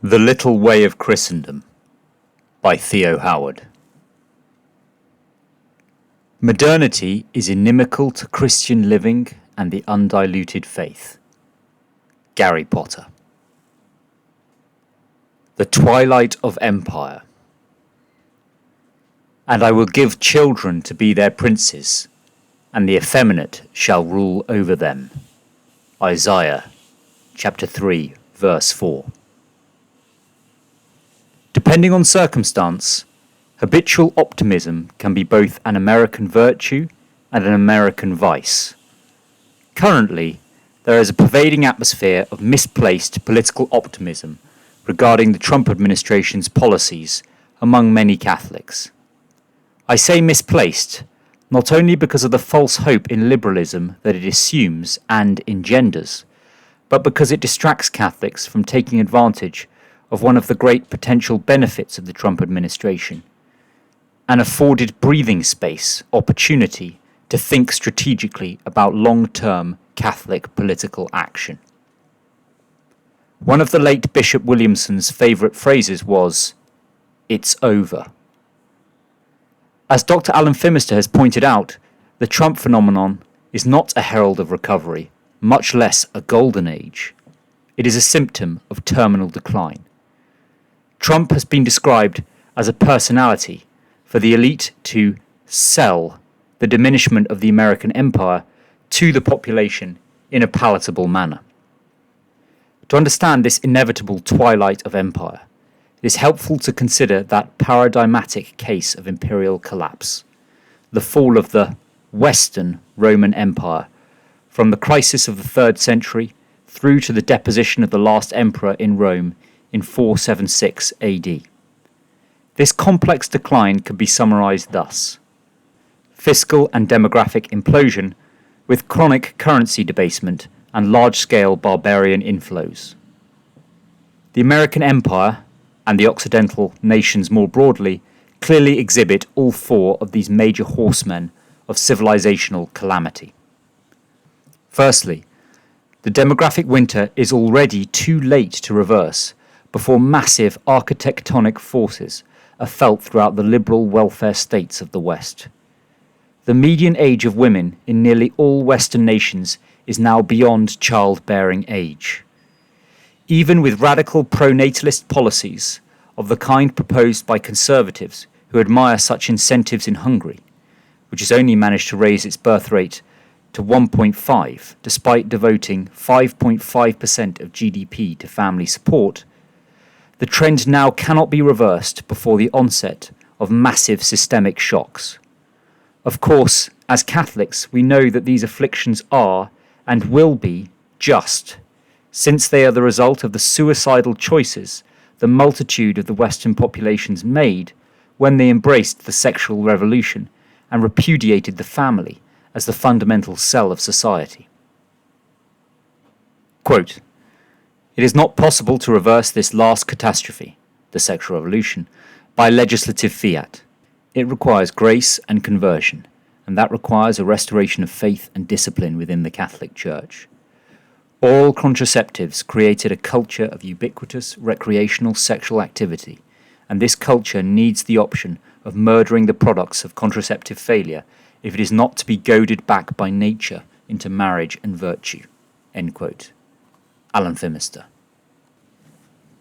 The Little Way of Christendom by Theo Howard. Modernity is inimical to Christian living and the undiluted faith. Gary Potter. The Twilight of Empire. And I will give children to be their princes, and the effeminate shall rule over them. Isaiah chapter 3, verse 4. Depending on circumstance, habitual optimism can be both an American virtue and an American vice. Currently, there is a pervading atmosphere of misplaced political optimism regarding the Trump administration's policies among many Catholics. I say misplaced, not only because of the false hope in liberalism that it assumes and engenders, but because it distracts Catholics from taking advantage of one of the great potential benefits of the Trump administration, an afforded breathing space opportunity to think strategically about long-term Catholic political action. One of the late Bishop Williamson's favourite phrases was, "It's over." As Dr. Alan Phimister has pointed out, the Trump phenomenon is not a herald of recovery, much less a golden age. It is a symptom of terminal decline. Trump has been described as a personality for the elite to sell the diminishment of the American empire to the population in a palatable manner. To understand this inevitable twilight of empire, it is helpful to consider that paradigmatic case of imperial collapse, the fall of the Western Roman Empire, from the crisis of the 3rd century through to the deposition of the last emperor in Rome in 476 AD. This complex decline could be summarized thus: fiscal and demographic implosion with chronic currency debasement and large-scale barbarian inflows. The American empire, and the Occidental nations more broadly, clearly exhibit all four of these major horsemen of civilizational calamity. Firstly, the demographic winter is already too late to reverse before massive architectonic forces are felt throughout the liberal welfare states of the West. The median age of women in nearly all Western nations is now beyond childbearing age. Even with radical pro-natalist policies of the kind proposed by conservatives who admire such incentives in Hungary, which has only managed to raise its birth rate to 1.5 despite devoting 5.5% of GDP to family support, the trend now cannot be reversed before the onset of massive systemic shocks. Of course, as Catholics, we know that these afflictions are and will be just, since they are the result of the suicidal choices the multitude of the Western populations made when they embraced the sexual revolution and repudiated the family as the fundamental cell of society. Quote, "It is not possible to reverse this last catastrophe, the sexual revolution, by legislative fiat. It requires grace and conversion, and that requires a restoration of faith and discipline within the Catholic Church. Oral contraceptives created a culture of ubiquitous recreational sexual activity, and this culture needs the option of murdering the products of contraceptive failure if it is not to be goaded back by nature into marriage and virtue." End quote. Alan Phimister.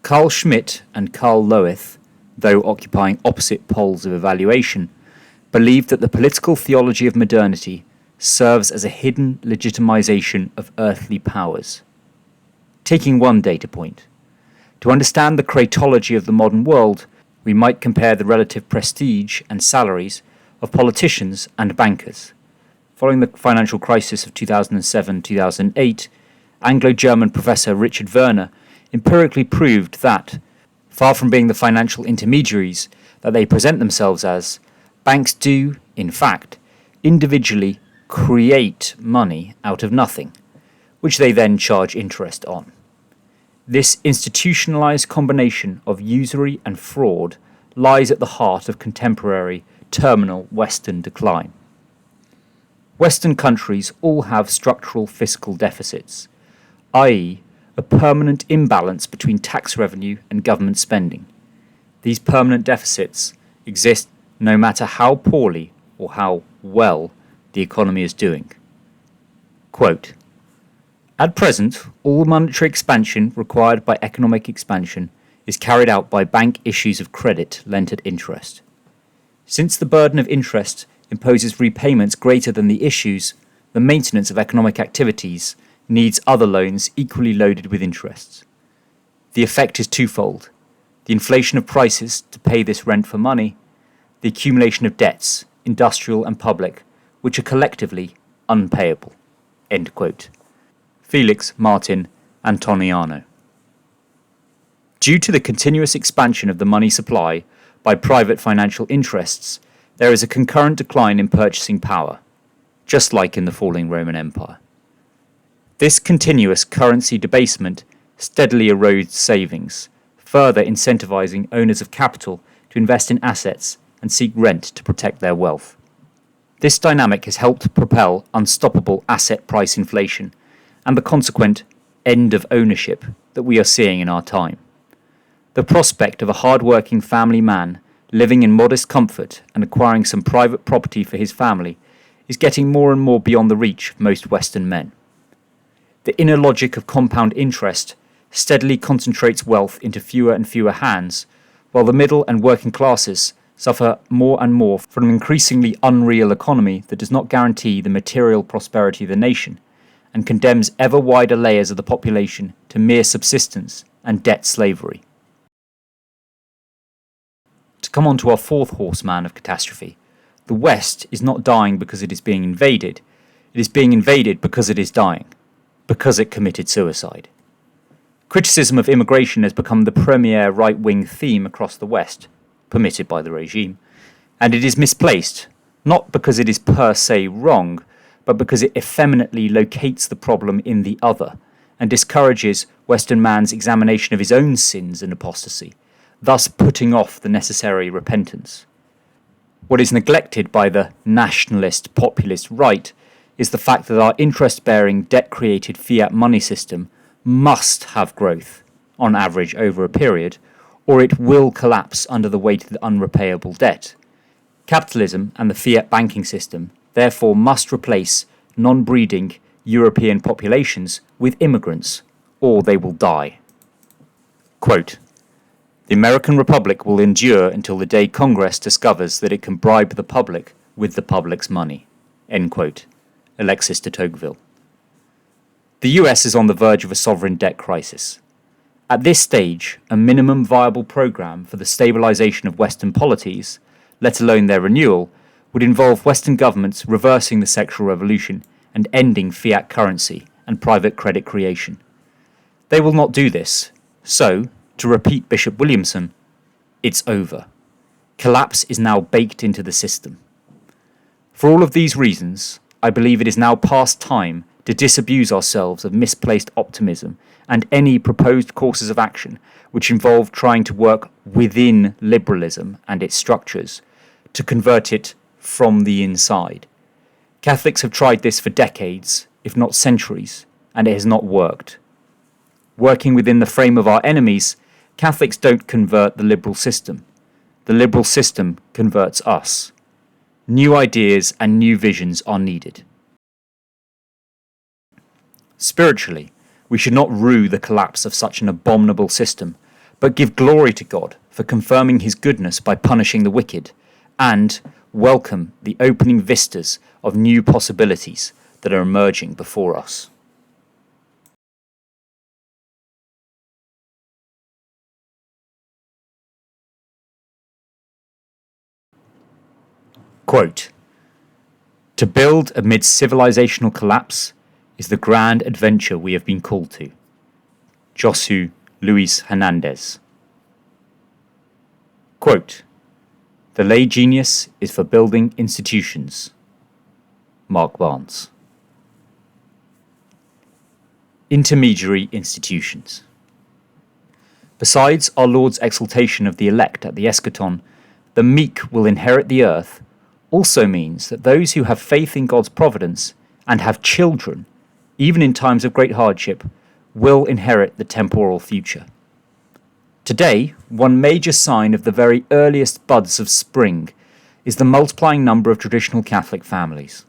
Carl Schmitt and Karl Loeth, though occupying opposite poles of evaluation, believed that the political theology of modernity serves as a hidden legitimization of earthly powers. Taking one data point, to understand the cratology of the modern world, we might compare the relative prestige and salaries of politicians and bankers. Following the financial crisis of 2007-2008, Anglo-German professor Richard Werner empirically proved that, far from being the financial intermediaries that they present themselves as, banks do, in fact, individually create money out of nothing, which they then charge interest on. This institutionalized combination of usury and fraud lies at the heart of contemporary terminal Western decline. Western countries all have structural fiscal deficits, i.e., a permanent imbalance between tax revenue and government spending. These permanent deficits exist no matter how poorly or how well the economy is doing. Quote, "At present, all monetary expansion required by economic expansion is carried out by bank issues of credit lent at interest. Since the burden of interest imposes repayments greater than the issues, the maintenance of economic activities needs other loans equally loaded with interests. The effect is twofold: the inflation of prices to pay this rent for money, the accumulation of debts, industrial and public, which are collectively unpayable." End quote. Felix Martin Antoniano. Due to the continuous expansion of the money supply by private financial interests, there is a concurrent decline in purchasing power, just like in the falling Roman Empire. This continuous currency debasement steadily erodes savings, further incentivizing owners of capital to invest in assets and seek rent to protect their wealth. This dynamic has helped propel unstoppable asset price inflation and the consequent end of ownership that we are seeing in our time. The prospect of a hard-working family man living in modest comfort and acquiring some private property for his family is getting more and more beyond the reach of most Western men. The inner logic of compound interest steadily concentrates wealth into fewer and fewer hands, while the middle and working classes suffer more and more from an increasingly unreal economy that does not guarantee the material prosperity of the nation and condemns ever wider layers of the population to mere subsistence and debt slavery. To come on to our fourth horseman of catastrophe, the West is not dying because it is being invaded. It is being invaded because it is dying, because it committed suicide. Criticism of immigration has become the premier right-wing theme across the West, permitted by the regime, and it is misplaced, not because it is per se wrong, but because it effeminately locates the problem in the other and discourages Western man's examination of his own sins and apostasy, thus putting off the necessary repentance. What is neglected by the nationalist populist right is the fact that our interest-bearing, debt-created fiat money system must have growth, on average over a period, or it will collapse under the weight of the unrepayable debt. Capitalism and the fiat banking system therefore must replace non-breeding European populations with immigrants, or they will die. Quote, "The American Republic will endure until the day Congress discovers that it can bribe the public with the public's money." End quote. Alexis de Tocqueville. The US is on the verge of a sovereign debt crisis. At this stage, a minimum viable program for the stabilization of Western polities, let alone their renewal, would involve Western governments reversing the sexual revolution and ending fiat currency and private credit creation. They will not do this, so, to repeat Bishop Williamson, it's over. Collapse is now baked into the system. For all of these reasons, I believe it is now past time to disabuse ourselves of misplaced optimism and any proposed courses of action which involve trying to work within liberalism and its structures to convert it from the inside. Catholics have tried this for decades, if not centuries, and it has not worked. Working within the frame of our enemies, Catholics don't convert the liberal system. The liberal system converts us. New ideas and new visions are needed. Spiritually, we should not rue the collapse of such an abominable system, but give glory to God for confirming his goodness by punishing the wicked, and welcome the opening vistas of new possibilities that are emerging before us. Quote, "To build amidst civilizational collapse is the grand adventure we have been called to." Josu Luis Hernandez. Quote, "The lay genius is for building institutions." Mark Barnes. Intermediary institutions. Besides our Lord's exaltation of the elect at the eschaton, the meek will inherit the earth, also means that those who have faith in God's providence and have children, even in times of great hardship, will inherit the temporal future. Today, one major sign of the very earliest buds of spring is the multiplying number of traditional Catholic families.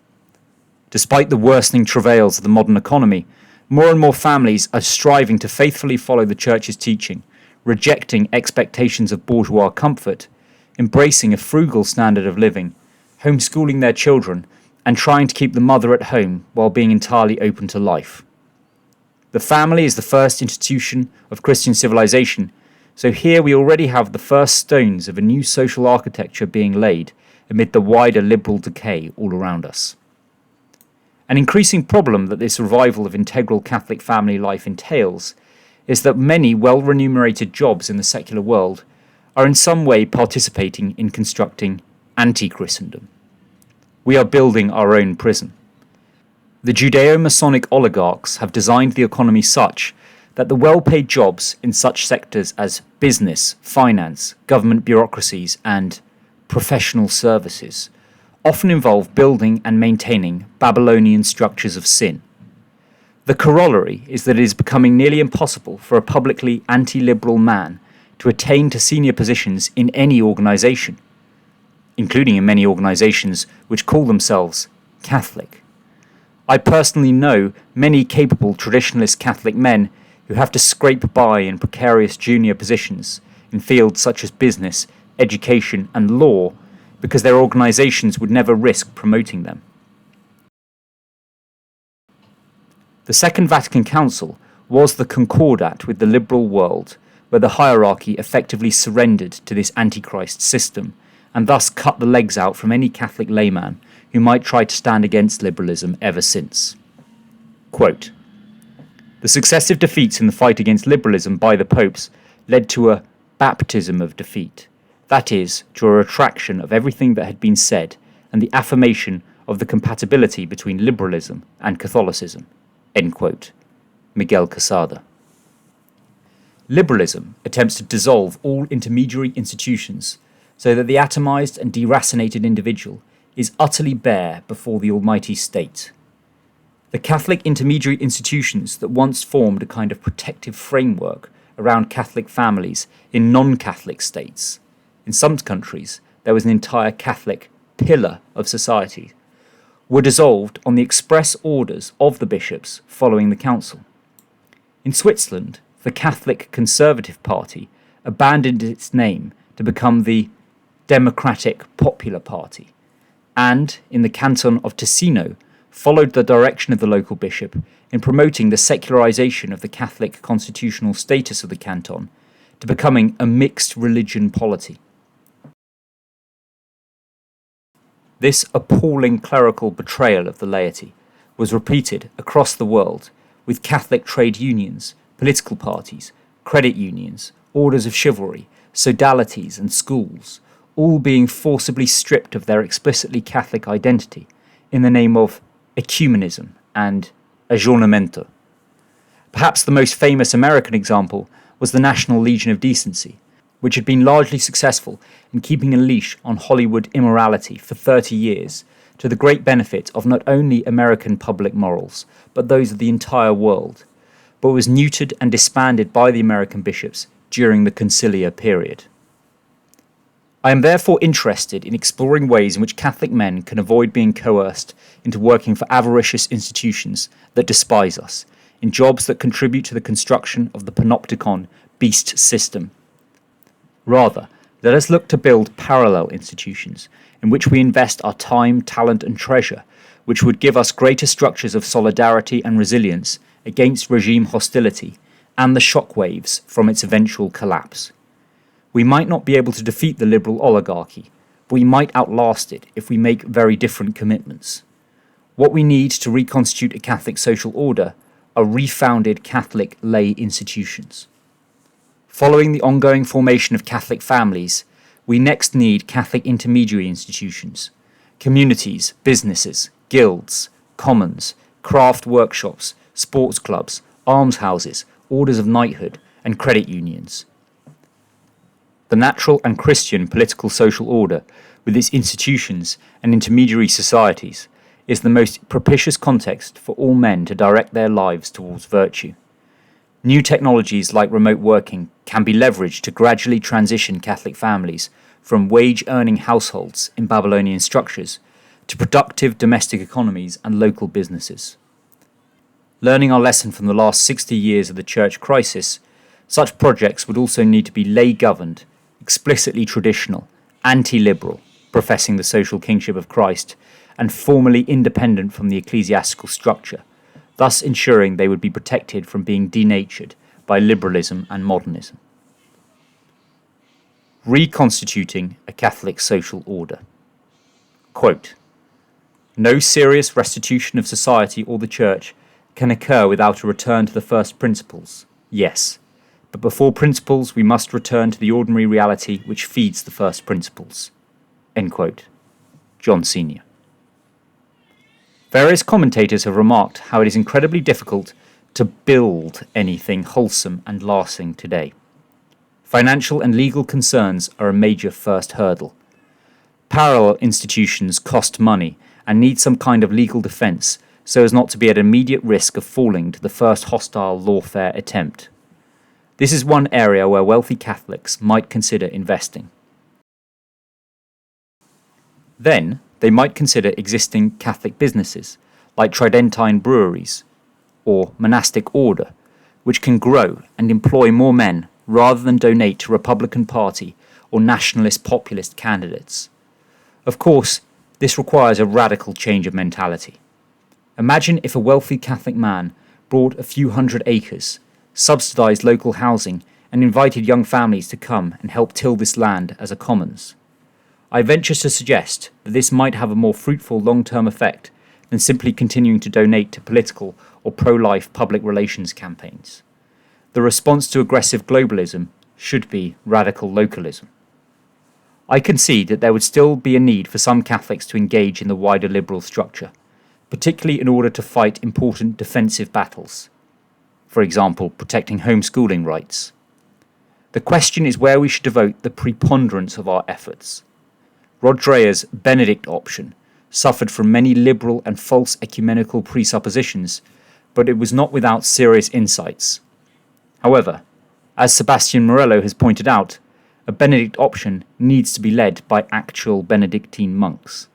Despite the worsening travails of the modern economy, more and more families are striving to faithfully follow the Church's teaching, rejecting expectations of bourgeois comfort, embracing a frugal standard of living, homeschooling their children, and trying to keep the mother at home while being entirely open to life. The family is the first institution of Christian civilization, so here we already have the first stones of a new social architecture being laid amid the wider liberal decay all around us. An increasing problem that this revival of integral Catholic family life entails is that many well-remunerated jobs in the secular world are in some way participating in constructing anti-Christendom. We are building our own prison. The Judeo-Masonic oligarchs have designed the economy such that the well-paid jobs in such sectors as business, finance, government bureaucracies, and professional services often involve building and maintaining Babylonian structures of sin. The corollary is that it is becoming nearly impossible for a publicly anti-liberal man to attain to senior positions in any organisation, including in many organisations which call themselves Catholic. I personally know many capable traditionalist Catholic men who have to scrape by in precarious junior positions in fields such as business, education, and law because their organisations would never risk promoting them. The Second Vatican Council was the concordat with the liberal world, where the hierarchy effectively surrendered to this antichrist system, and thus cut the legs out from any Catholic layman who might try to stand against liberalism ever since. Quote, "The successive defeats in the fight against liberalism by the popes led to a baptism of defeat, that is, to a retraction of everything that had been said and the affirmation of the compatibility between liberalism and Catholicism." End quote. Miguel Quesada. Liberalism attempts to dissolve all intermediary institutions so that the atomized and deracinated individual is utterly bare before the almighty state. The Catholic intermediary institutions that once formed a kind of protective framework around Catholic families in non-Catholic states. In some countries, there was an entire Catholic pillar of society, were dissolved on the express orders of the bishops following the council. In Switzerland, the Catholic Conservative Party abandoned its name to become the Democratic Popular Party, and in the canton of Ticino followed the direction of the local bishop in promoting the secularization of the Catholic constitutional status of the canton to becoming a mixed religion polity. This appalling clerical betrayal of the laity was repeated across the world, with Catholic trade unions, political parties, credit unions, orders of chivalry, sodalities and schools, all being forcibly stripped of their explicitly Catholic identity in the name of ecumenism and aggiornamento. Perhaps the most famous American example was the National Legion of Decency, which had been largely successful in keeping a leash on Hollywood immorality for 30 years, to the great benefit of not only American public morals, but those of the entire world, but was neutered and disbanded by the American bishops during the conciliar period. I am therefore interested in exploring ways in which Catholic men can avoid being coerced into working for avaricious institutions that despise us, in jobs that contribute to the construction of the panopticon beast system. Rather, let us look to build parallel institutions in which we invest our time, talent, and treasure, which would give us greater structures of solidarity and resilience against regime hostility and the shockwaves from its eventual collapse. We might not be able to defeat the liberal oligarchy, but we might outlast it if we make very different commitments. What we need to reconstitute a Catholic social order are refounded Catholic lay institutions. Following the ongoing formation of Catholic families, we next need Catholic intermediary institutions, communities, businesses, guilds, commons, craft workshops, sports clubs, almshouses, orders of knighthood, and credit unions. The natural and Christian political social order, with its institutions and intermediary societies, is the most propitious context for all men to direct their lives towards virtue. New technologies like remote working can be leveraged to gradually transition Catholic families from wage-earning households in Babylonian structures to productive domestic economies and local businesses. Learning our lesson from the last 60 years of the church crisis, such projects would also need to be lay-governed, explicitly traditional, anti-liberal, professing the social kingship of Christ, and formally independent from the ecclesiastical structure, thus ensuring they would be protected from being denatured by liberalism and modernism. Reconstituting a Catholic social order. Quote, "No serious restitution of society or the Church can occur without a return to the first principles, yes, but before principles we must return to the ordinary reality which feeds the first principles." End quote. John Senior. Various commentators have remarked how it is incredibly difficult to build anything wholesome and lasting today. Financial and legal concerns are a major first hurdle. Parallel institutions cost money and need some kind of legal defence so as not to be at immediate risk of falling to the first hostile lawfare attempt. This is one area where wealthy Catholics might consider investing. Then, they might consider existing Catholic businesses, like Tridentine breweries, or monastic order, which can grow and employ more men rather than donate to Republican Party or nationalist populist candidates. Of course, this requires a radical change of mentality. Imagine if a wealthy Catholic man bought a few hundred acres, subsidised local housing, and invited young families to come and help till this land as a commons. I venture to suggest that this might have a more fruitful long-term effect than simply continuing to donate to political or pro-life public relations campaigns. The response to aggressive globalism should be radical localism. I concede that there would still be a need for some Catholics to engage in the wider liberal structure, particularly in order to fight important defensive battles, for example, protecting homeschooling rights. The question is where we should devote the preponderance of our efforts. Rod Dreher's Benedict option suffered from many liberal and false ecumenical presuppositions, but it was not without serious insights. However, as Sebastian Morello has pointed out, a Benedict option needs to be led by actual Benedictine monks.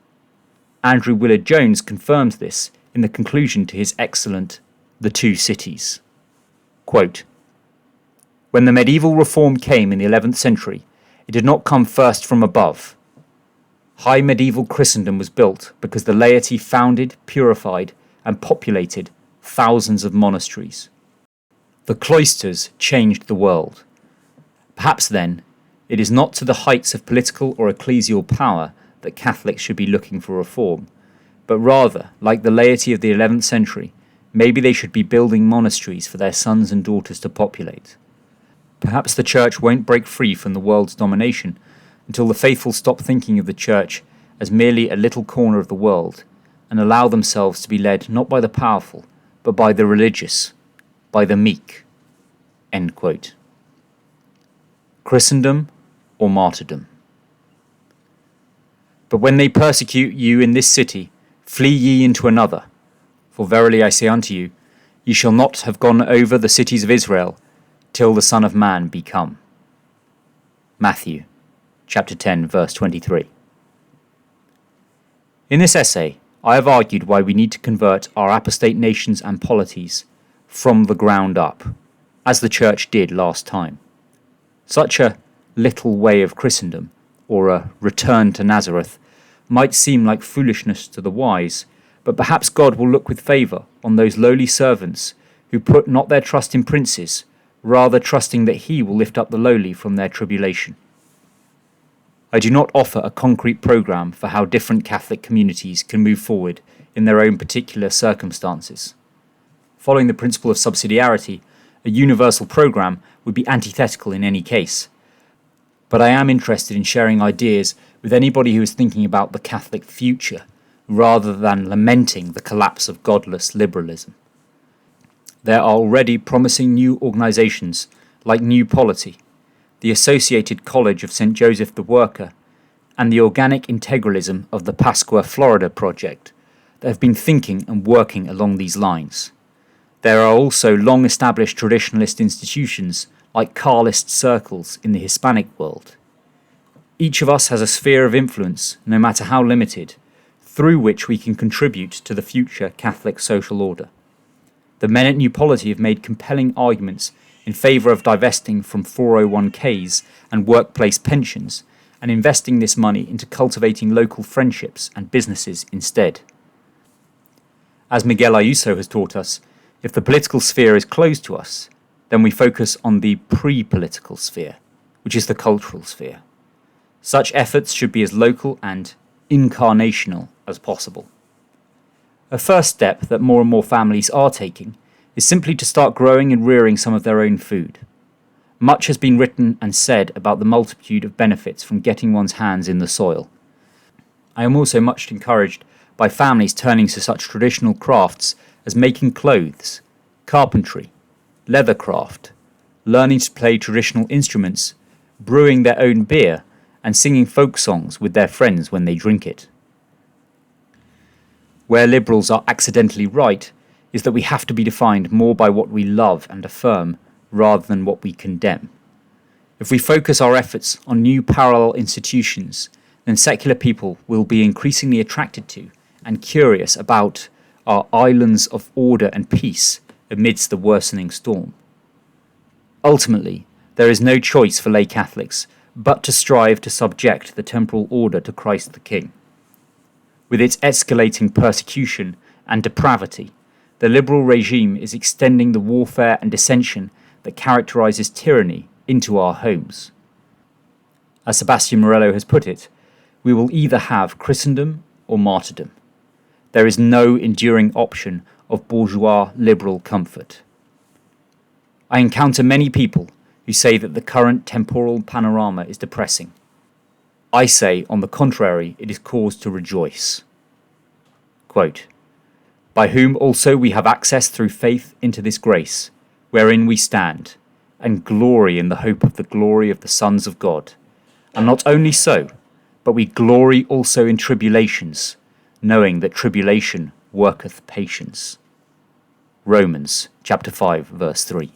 Andrew Willard-Jones confirms this in the conclusion to his excellent The Two Cities. Quote, "When the medieval reform came in the 11th century, it did not come first from above. High medieval Christendom was built because the laity founded, purified, and populated thousands of monasteries. The cloisters changed the world. Perhaps then, it is not to the heights of political or ecclesial power that Catholics should be looking for reform, but rather, like the laity of the 11th century, maybe they should be building monasteries for their sons and daughters to populate. Perhaps the Church won't break free from the world's domination until the faithful stop thinking of the Church as merely a little corner of the world and allow themselves to be led not by the powerful, but by the religious, by the meek." End quote. Christendom or martyrdom. "But when they persecute you in this city, flee ye into another. For verily I say unto you, ye shall not have gone over the cities of Israel till the Son of Man be come." Matthew, chapter 10, verse 23. In this essay, I have argued why we need to convert our apostate nations and polities from the ground up, as the Church did last time. Such a little way of Christendom, or a return to Nazareth, might seem like foolishness to the wise, but perhaps God will look with favour on those lowly servants who put not their trust in princes, rather trusting that he will lift up the lowly from their tribulation. I do not offer a concrete programme for how different Catholic communities can move forward in their own particular circumstances. Following the principle of subsidiarity, a universal programme would be antithetical in any case. But I am interested in sharing ideas with anybody who is thinking about the Catholic future, rather than lamenting the collapse of godless liberalism. There are already promising new organisations like New Polity, the Associated College of St. Joseph the Worker, and the organic integralism of the Pascua Florida project that have been thinking and working along these lines. There are also long-established traditionalist institutions like Carlist circles in the Hispanic world. Each of us has a sphere of influence, no matter how limited, through which we can contribute to the future Catholic social order. The men at New Polity have made compelling arguments in favour of divesting from 401ks and workplace pensions and investing this money into cultivating local friendships and businesses instead. As Miguel Ayuso has taught us, if the political sphere is closed to us, then we focus on the pre-political sphere, which is the cultural sphere. Such efforts should be as local and incarnational as possible. A first step that more and more families are taking is simply to start growing and rearing some of their own food. Much has been written and said about the multitude of benefits from getting one's hands in the soil. I am also much encouraged by families turning to such traditional crafts as making clothes, carpentry, leathercraft, learning to play traditional instruments, brewing their own beer, and singing folk songs with their friends when they drink it. Where liberals are accidentally right is that we have to be defined more by what we love and affirm rather than what we condemn. If we focus our efforts on new parallel institutions, then secular people will be increasingly attracted to and curious about our islands of order and peace amidst the worsening storm. Ultimately, there is no choice for lay Catholics but to strive to subject the temporal order to Christ the King. With its escalating persecution and depravity, the liberal regime is extending the warfare and dissension that characterizes tyranny into our homes. As Sebastian Morello has put it, we will either have Christendom or martyrdom. There is no enduring option of bourgeois liberal comfort. I encounter many people who say that the current temporal panorama is depressing. I say, on the contrary, it is cause to rejoice. Quote, "By whom also we have access through faith into this grace, wherein we stand, and glory in the hope of the glory of the sons of God. And not only so, but we glory also in tribulations, knowing that tribulation worketh patience." Romans chapter 5, verse 3.